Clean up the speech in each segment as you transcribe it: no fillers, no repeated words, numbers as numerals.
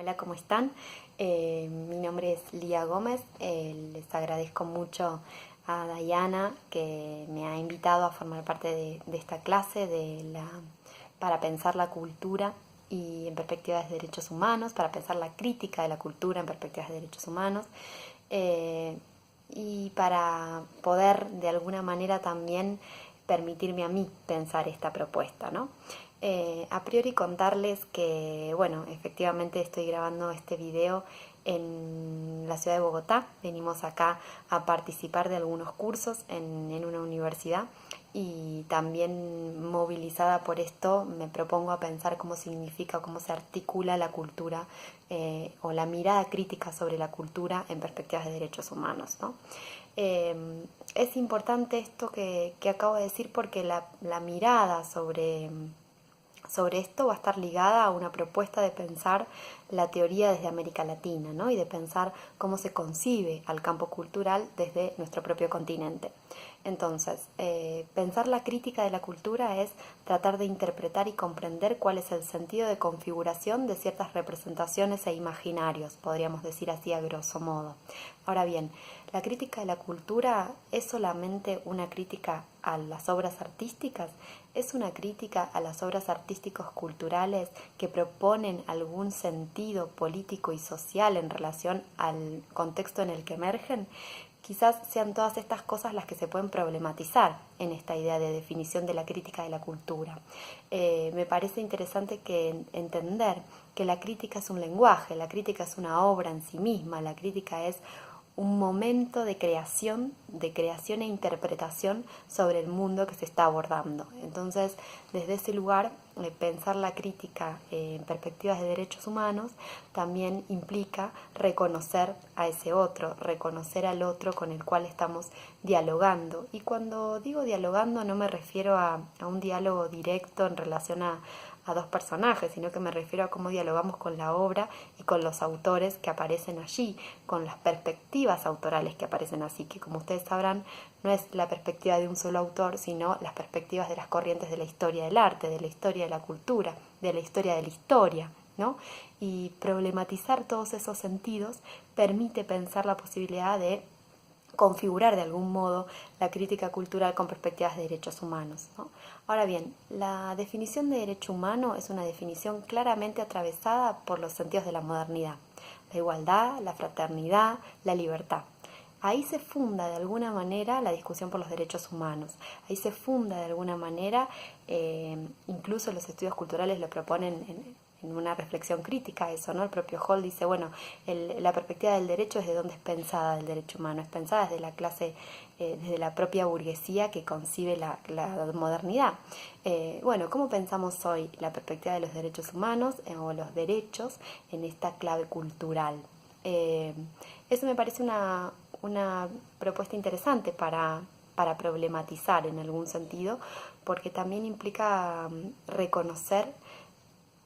Hola, ¿cómo están? Mi nombre es Lía Gómez. Les agradezco mucho a Dayana que me ha invitado a formar parte de esta clase para pensar la cultura y en perspectivas de derechos humanos, para pensar la crítica de la cultura en perspectivas de derechos humanos, eh, y para poder de alguna manera también permitirme a mí pensar esta propuesta, ¿no? A priori contarles que, bueno, efectivamente estoy grabando este video en la ciudad de Bogotá. Venimos acá a participar de algunos cursos en una universidad y también movilizada por esto me propongo a pensar cómo significa, cómo se articula la cultura o la mirada crítica sobre la cultura en perspectivas de derechos humanos, ¿no? Es importante esto que acabo de decir porque la mirada sobre esto va a estar ligada a una propuesta de pensar la teoría desde América Latina, ¿no? Y de pensar cómo se concibe al campo cultural desde nuestro propio continente. Entonces, pensar la crítica de la cultura es tratar de interpretar y comprender cuál es el sentido de configuración de ciertas representaciones e imaginarios, podríamos decir así a grosso modo. Ahora bien, la crítica de la cultura es solamente una crítica a las obras artísticas, es una crítica a las obras artísticos culturales que proponen algún sentido político y social en relación al contexto en el que emergen. Quizás sean todas estas cosas las que se pueden problematizar en esta idea de definición de la crítica de la cultura. Me parece interesante entender que la crítica es un lenguaje, la crítica es una obra en sí misma, la crítica es un momento de creación e interpretación sobre el mundo que se está abordando. Entonces, desde ese lugar, pensar la crítica en perspectivas de derechos humanos también implica reconocer a ese otro, reconocer al otro con el cual estamos dialogando. Y cuando digo dialogando no me refiero a un diálogo directo en relación a dos personajes, sino que me refiero a cómo dialogamos con la obra y con los autores que aparecen allí, con las perspectivas autorales que aparecen así, que como ustedes sabrán, no es la perspectiva de un solo autor, sino las perspectivas de las corrientes de la historia del arte, de la historia de la cultura, de la historia, ¿no? Y problematizar todos esos sentidos permite pensar la posibilidad de configurar de algún modo la crítica cultural con perspectivas de derechos humanos, ¿no? Ahora bien, la definición de derecho humano es una definición claramente atravesada por los sentidos de la modernidad: la igualdad, la fraternidad, la libertad. Ahí se funda de alguna manera la discusión por los derechos humanos, ahí se funda de alguna manera, incluso los estudios culturales lo proponen en una reflexión crítica a eso, ¿no? El propio Hall dice, bueno, la perspectiva del derecho es de dónde es pensada el derecho humano, es pensada desde la clase, desde la propia burguesía que concibe la modernidad. Bueno, ¿cómo pensamos hoy la perspectiva de los derechos humanos o los derechos en esta clave cultural? Eso me parece una propuesta interesante para problematizar en algún sentido, porque también implica reconocer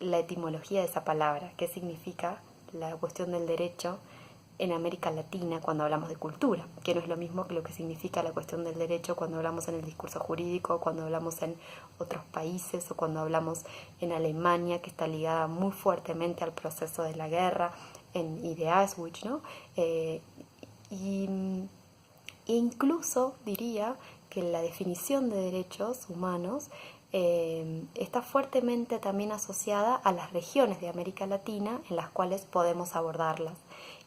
la etimología de esa palabra, qué significa la cuestión del derecho en América Latina cuando hablamos de cultura, que no es lo mismo que lo que significa la cuestión del derecho cuando hablamos en el discurso jurídico, cuando hablamos en otros países o cuando hablamos en Alemania, que está ligada muy fuertemente al proceso de la guerra y de Auschwitz, ¿no? Y incluso diría que la definición de derechos humanos está fuertemente también asociada a las regiones de América Latina en las cuales podemos abordarlas.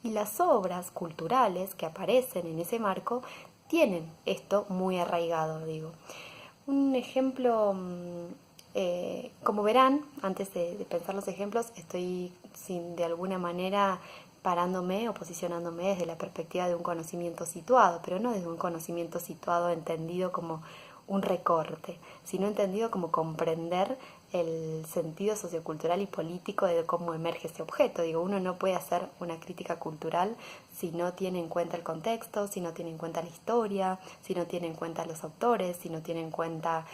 Y las obras culturales que aparecen en ese marco tienen esto muy arraigado, digo. Un ejemplo, como verán, antes de pensar los ejemplos, estoy de alguna manera parándome o posicionándome desde la perspectiva de un conocimiento situado, pero no desde un conocimiento situado entendido como un recorte, sino entendido como comprender el sentido sociocultural y político de cómo emerge ese objeto. Digo, uno no puede hacer una crítica cultural si no tiene en cuenta el contexto, si no tiene en cuenta la historia, si no tiene en cuenta los autores, si no tiene en cuenta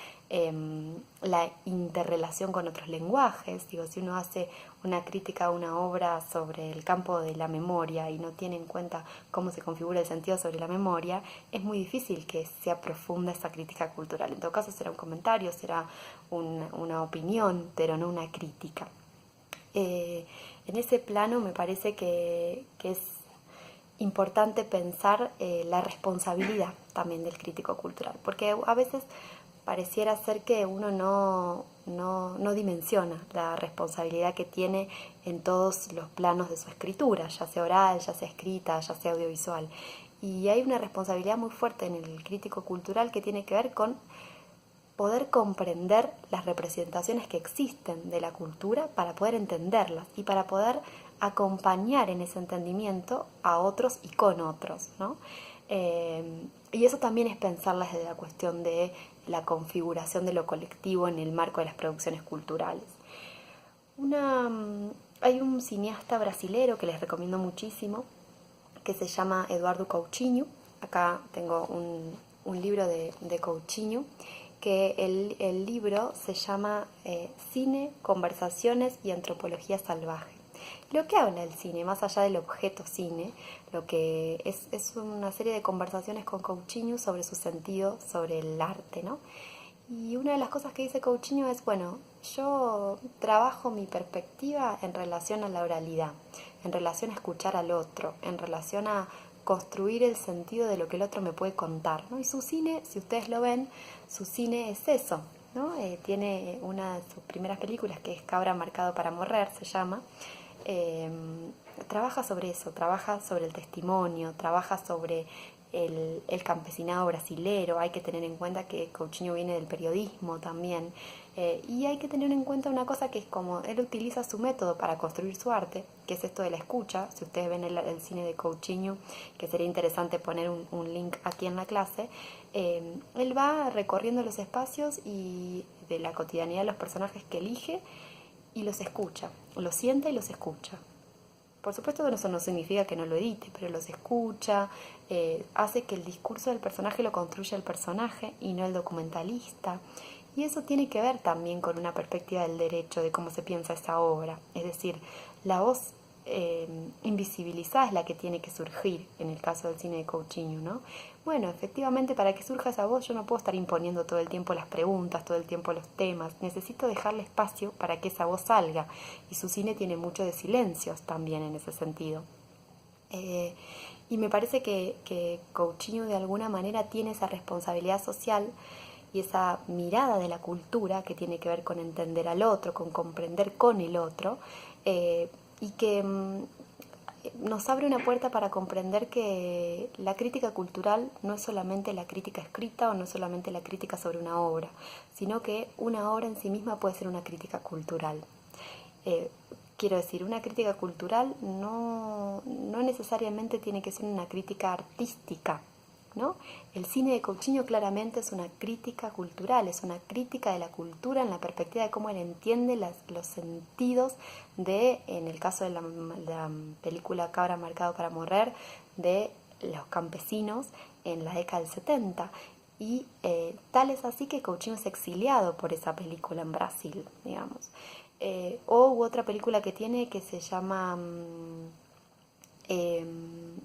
la interrelación con otros lenguajes. Digo, si uno hace una crítica a una obra sobre el campo de la memoria y no tiene en cuenta cómo se configura el sentido sobre la memoria, es muy difícil que sea profunda esa crítica cultural. En todo caso será un comentario, será una opinión, pero no una crítica. en ese plano me parece que es importante pensar la responsabilidad también del crítico cultural, porque a veces pareciera ser que uno no dimensiona la responsabilidad que tiene en todos los planos de su escritura, ya sea oral, ya sea escrita, ya sea audiovisual. Y hay una responsabilidad muy fuerte en el crítico cultural que tiene que ver con poder comprender las representaciones que existen de la cultura para poder entenderlas y para poder acompañar en ese entendimiento a otros y con otros, ¿no? Y eso también es pensarlas desde la cuestión de la configuración de lo colectivo en el marco de las producciones culturales. Hay un cineasta brasilero que les recomiendo muchísimo, que se llama Eduardo Coutinho. Acá tengo un libro de Coutinho, que el libro se llama Cine, Conversaciones y Antropología Salvaje. Lo que habla el cine, más allá del objeto cine, lo que es una serie de conversaciones con Coutinho sobre su sentido, sobre el arte, ¿no? Y una de las cosas que dice Coutinho es, bueno, yo trabajo mi perspectiva en relación a la oralidad, en relación a escuchar al otro, en relación a construir el sentido de lo que el otro me puede contar, ¿no? Y su cine, si ustedes lo ven, su cine es eso, ¿no? Tiene una de sus primeras películas, que es Cabra marcado para morrer, se llama. eh, Trabaja sobre eso, trabaja sobre el testimonio, trabaja sobre el campesinado brasilero. Hay que tener en cuenta que Coutinho viene del periodismo también, y hay que tener en cuenta una cosa, que es como él utiliza su método para construir su arte, que es esto de la escucha. Si ustedes ven el cine de Coutinho, que sería interesante poner un link aquí en la clase, él va recorriendo los espacios y de la cotidianidad de los personajes que elige, y los escucha, los siente y los escucha. Por supuesto que eso no significa que no lo edite, pero los escucha, hace que el discurso del personaje lo construya el personaje y no el documentalista. Y eso tiene que ver también con una perspectiva del derecho, de cómo se piensa esa obra. Es decir, la voz invisibilizada es la que tiene que surgir en el caso del cine de Coutinho, ¿no? Bueno, efectivamente, para que surja esa voz yo no puedo estar imponiendo todo el tiempo las preguntas, todo el tiempo los temas. Necesito dejarle espacio para que esa voz salga. Y su cine tiene mucho de silencios también en ese sentido. Y me parece que Coutinho de alguna manera tiene esa responsabilidad social y esa mirada de la cultura que tiene que ver con entender al otro, con comprender con el otro, y que nos abre una puerta para comprender que la crítica cultural no es solamente la crítica escrita o no es solamente la crítica sobre una obra, sino que una obra en sí misma puede ser una crítica cultural. Quiero decir, una crítica cultural no necesariamente tiene que ser una crítica artística, ¿no? El cine de Coutinho claramente es una crítica cultural, es una crítica de la cultura en la perspectiva de cómo él entiende los sentidos de, en el caso de la película Cabra marcado para morrer, de los campesinos en la década del 70. Y tal es así que Coutinho es exiliado por esa película en Brasil, digamos. O otra película que tiene, que se llama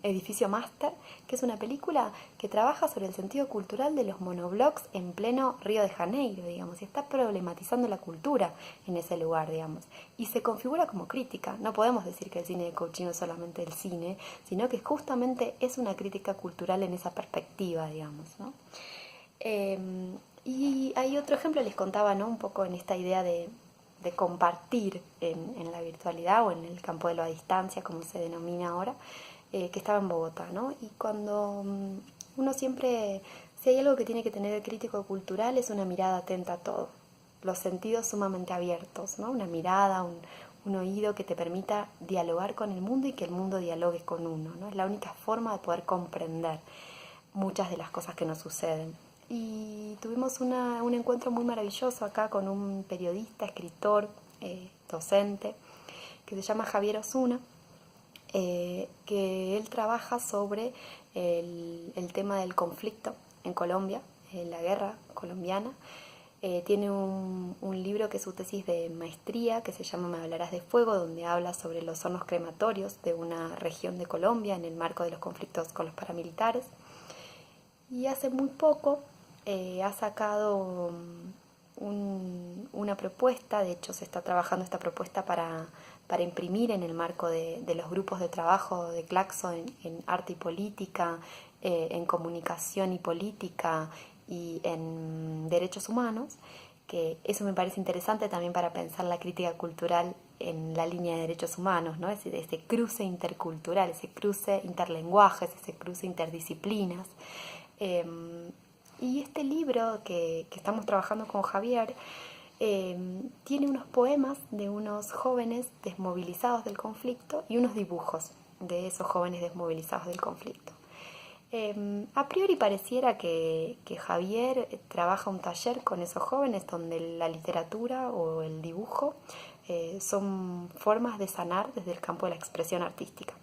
Edificio Master, que es una película que trabaja sobre el sentido cultural de los monoblocks en pleno Río de Janeiro, digamos, y está problematizando la cultura en ese lugar, digamos, y se configura como crítica. No podemos decir que el cine de Coutinho es solamente el cine, sino que justamente es una crítica cultural en esa perspectiva, digamos, ¿no? Y hay otro ejemplo, les contaba, ¿no? Un poco en esta idea de compartir en la virtualidad o en el campo de la distancia, como se denomina ahora, que estaba en Bogotá, ¿no? Y cuando uno siempre, si hay algo que tiene que tener el crítico cultural, es una mirada atenta a todo, los sentidos sumamente abiertos, ¿no? Una mirada, un oído que te permita dialogar con el mundo y que el mundo dialogue con uno, ¿no? Es la única forma de poder comprender muchas de las cosas que nos suceden. Y tuvimos un encuentro muy maravilloso acá con un periodista, escritor, docente, que se llama Javier Osuna, que él trabaja sobre el tema del conflicto en Colombia, la guerra colombiana. Tiene un libro que es su tesis de maestría, que se llama Me hablarás de fuego, donde habla sobre los hornos crematorios de una región de Colombia en el marco de los conflictos con los paramilitares. Y hace muy poco ha sacado una propuesta, de hecho se está trabajando esta propuesta para para imprimir en el marco de los grupos de trabajo de Claxo en arte y política, en comunicación y política y en derechos humanos, que eso me parece interesante también para pensar la crítica cultural en la línea de derechos humanos, ¿no? Ese cruce intercultural, ese cruce interlenguajes, ese cruce interdisciplinas. Y este libro que estamos trabajando con Javier tiene unos poemas de unos jóvenes desmovilizados del conflicto y unos dibujos de esos jóvenes desmovilizados del conflicto. A priori pareciera que Javier trabaja un taller con esos jóvenes donde la literatura o el dibujo son formas de sanar desde el campo de la expresión artística.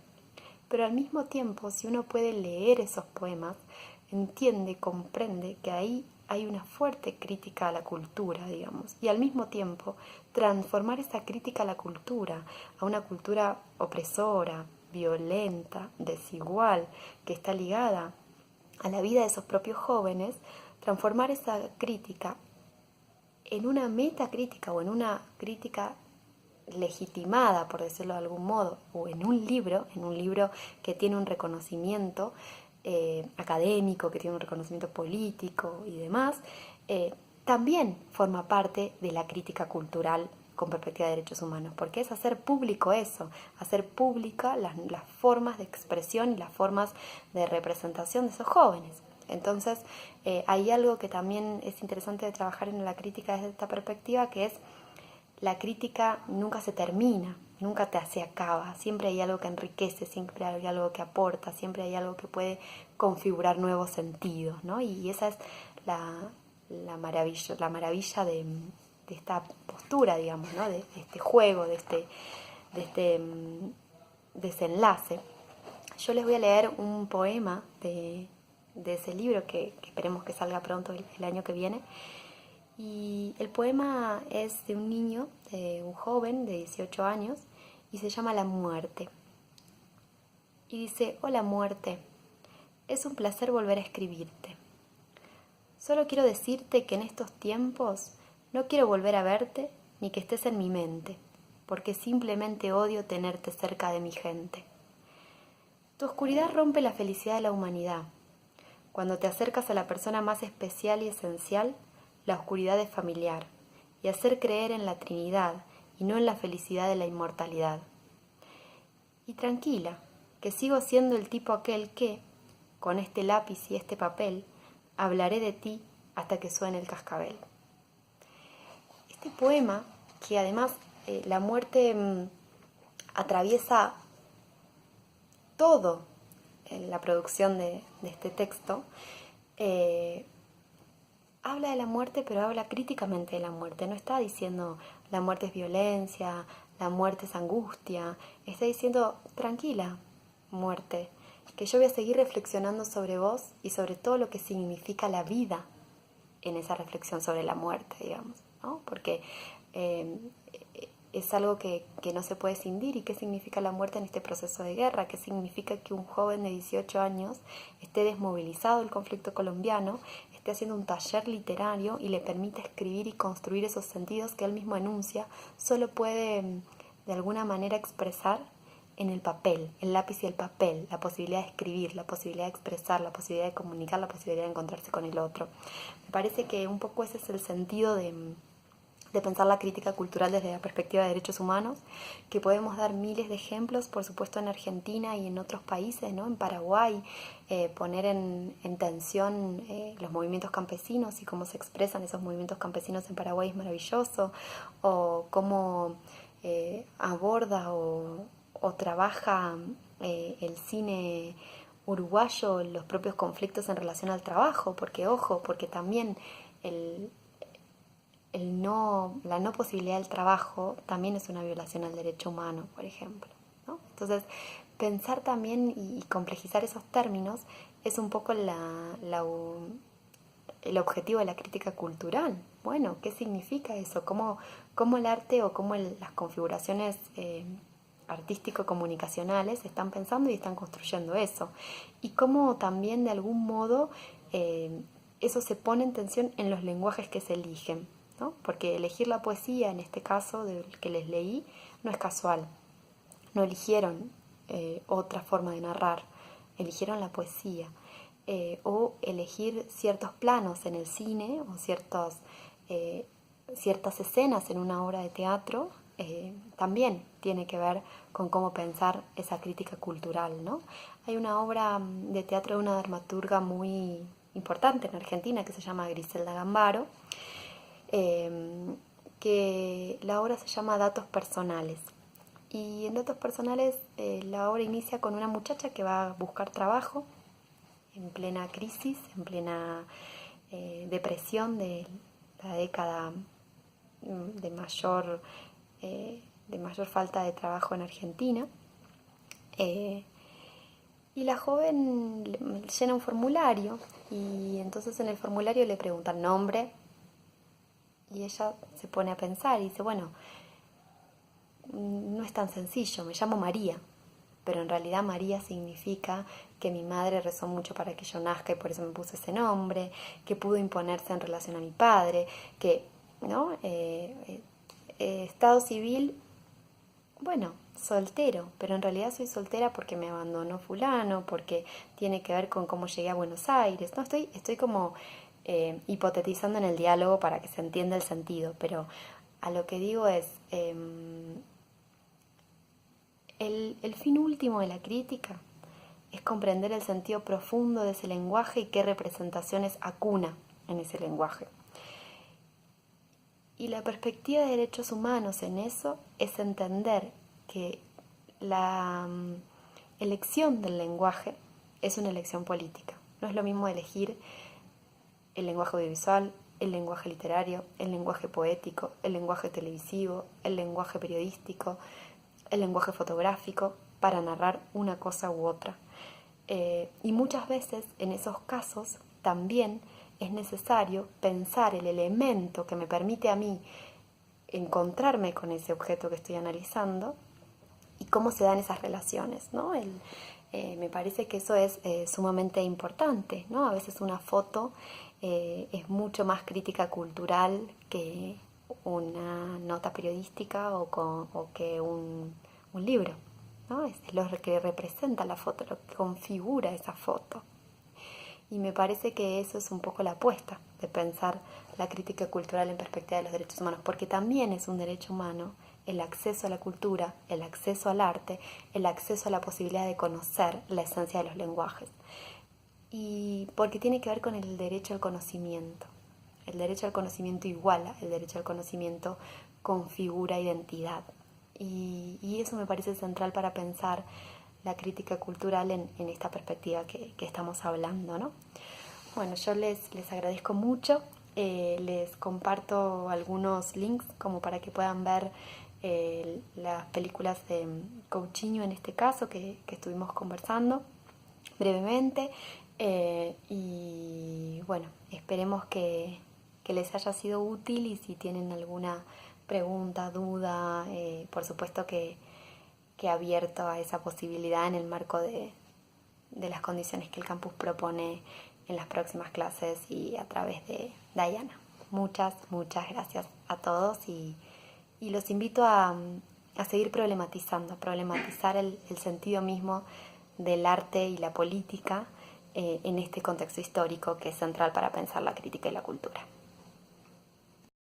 Pero al mismo tiempo, si uno puede leer esos poemas, entiende, comprende que ahí hay una fuerte crítica a la cultura, digamos, y al mismo tiempo transformar esa crítica a la cultura, a una cultura opresora, violenta, desigual, que está ligada a la vida de esos propios jóvenes, transformar esa crítica en una metacrítica o en una crítica legitimada, por decirlo de algún modo, o en un libro que tiene un reconocimiento académico, que tiene un reconocimiento político y demás, también forma parte de la crítica cultural con perspectiva de derechos humanos, porque es hacer público eso, hacer pública las formas de expresión y las formas de representación de esos jóvenes. Entonces, hay algo que también es interesante de trabajar en la crítica desde esta perspectiva, que es la crítica nunca se termina, nunca se acaba, siempre hay algo que enriquece, siempre hay algo que aporta, siempre hay algo que puede configurar nuevos sentidos, ¿no? Y esa es la maravilla de esta postura, digamos, ¿no? De este juego, de este desenlace. Yo les voy a leer un poema de ese libro que esperemos que salga pronto el año que viene. Y el poema es de un niño, de un joven de 18 años, y se llama La muerte. Y dice: hola muerte, es un placer volver a escribirte. Solo quiero decirte que en estos tiempos no quiero volver a verte ni que estés en mi mente, porque simplemente odio tenerte cerca de mi gente. Tu oscuridad rompe la felicidad de la humanidad. Cuando te acercas a la persona más especial y esencial, la oscuridad es familiar, y hacer creer en la Trinidad y no en la felicidad de la inmortalidad. Y tranquila, que sigo siendo el tipo aquel que, con este lápiz y este papel, hablaré de ti hasta que suene el cascabel. Este poema, que además la muerte atraviesa todo en la producción de este texto, habla de la muerte, pero habla críticamente de la muerte. No está diciendo la muerte es violencia, la muerte es angustia. Está diciendo: tranquila, muerte, que yo voy a seguir reflexionando sobre vos y sobre todo lo que significa la vida en esa reflexión sobre la muerte, digamos, ¿no? Porque es algo que no se puede escindir. ¿Y qué significa la muerte en este proceso de guerra? ¿Qué significa que un joven de 18 años esté desmovilizado del conflicto colombiano, esté haciendo un taller literario y le permite escribir y construir esos sentidos que él mismo enuncia? Solo puede de alguna manera expresar en el papel, el lápiz y el papel, la posibilidad de escribir, la posibilidad de expresar, la posibilidad de comunicar, la posibilidad de encontrarse con el otro. Me parece que un poco ese es el sentido de pensar la crítica cultural desde la perspectiva de derechos humanos, que podemos dar miles de ejemplos, por supuesto en Argentina y en otros países, ¿no? En Paraguay, poner en tensión los movimientos campesinos y cómo se expresan esos movimientos campesinos en Paraguay es maravilloso, o cómo aborda o trabaja el cine uruguayo los propios conflictos en relación al trabajo, porque ojo, porque también la no posibilidad del trabajo también es una violación al derecho humano, por ejemplo, ¿no? Entonces, pensar también y complejizar esos términos es un poco el objetivo de la crítica cultural. Bueno, ¿qué significa eso? ¿Cómo el arte o cómo las configuraciones artístico-comunicacionales están pensando y están construyendo eso? Y cómo también de algún modo eso se pone en tensión en los lenguajes que se eligen, ¿no? Porque elegir la poesía, en este caso del que les leí, no es casual. No eligieron otra forma de narrar, eligieron la poesía. O elegir ciertos planos en el cine o ciertas escenas en una obra de teatro también tiene que ver con cómo pensar esa crítica cultural, ¿no? Hay una obra de teatro de una dramaturga muy importante en Argentina que se llama Griselda Gambaro, que la obra se llama Datos Personales. Y en Datos Personales la obra inicia con una muchacha que va a buscar trabajo en plena crisis, en plena depresión de la década de mayor falta de trabajo en Argentina. Y la joven llena un formulario y entonces en el formulario le preguntan nombre y ella se pone a pensar y dice, bueno, no es tan sencillo, me llamo María, pero en realidad María significa que mi madre rezó mucho para que yo nazca y por eso me puse ese nombre, que pudo imponerse en relación a mi padre, que, ¿no? Estado civil, bueno, soltero, pero en realidad soy soltera porque me abandonó fulano, porque tiene que ver con cómo llegué a Buenos Aires, ¿no? Estoy como hipotetizando en el diálogo para que se entienda el sentido, pero a lo que digo es... El fin último de la crítica es comprender el sentido profundo de ese lenguaje y qué representaciones acuna en ese lenguaje. Y la perspectiva de derechos humanos en eso es entender que la elección del lenguaje es una elección política. No es lo mismo elegir el lenguaje audiovisual, el lenguaje literario, el lenguaje poético, el lenguaje televisivo, el lenguaje periodístico, el lenguaje fotográfico para narrar una cosa u otra. Y muchas veces en esos casos también es necesario pensar el elemento que me permite a mí encontrarme con ese objeto que estoy analizando y cómo se dan esas relaciones, ¿no? Me parece que eso es sumamente importante, ¿no? A veces una foto es mucho más crítica cultural que una nota periodística o que un libro, ¿no? Es lo que representa la foto, lo que configura esa foto. Y me parece que eso es un poco la apuesta de pensar la crítica cultural en perspectiva de los derechos humanos, porque también es un derecho humano el acceso a la cultura, el acceso al arte, el acceso a la posibilidad de conocer la esencia de los lenguajes. Y porque tiene que ver con el derecho al conocimiento. El derecho al conocimiento iguala, el derecho al conocimiento configura identidad. Y eso me parece central para pensar la crítica cultural en esta perspectiva que estamos hablando, ¿no? Bueno, yo les agradezco mucho, les comparto algunos links como para que puedan ver las películas de Coutinho en este caso que estuvimos conversando brevemente y bueno, esperemos que les haya sido útil y si tienen alguna pregunta, duda, por supuesto que abierto a esa posibilidad en el marco de las condiciones que el campus propone en las próximas clases y a través de Dayana. Muchas gracias a todos y los invito a seguir problematizando, a problematizar el sentido mismo del arte y la política en este contexto histórico que es central para pensar la crítica y la cultura.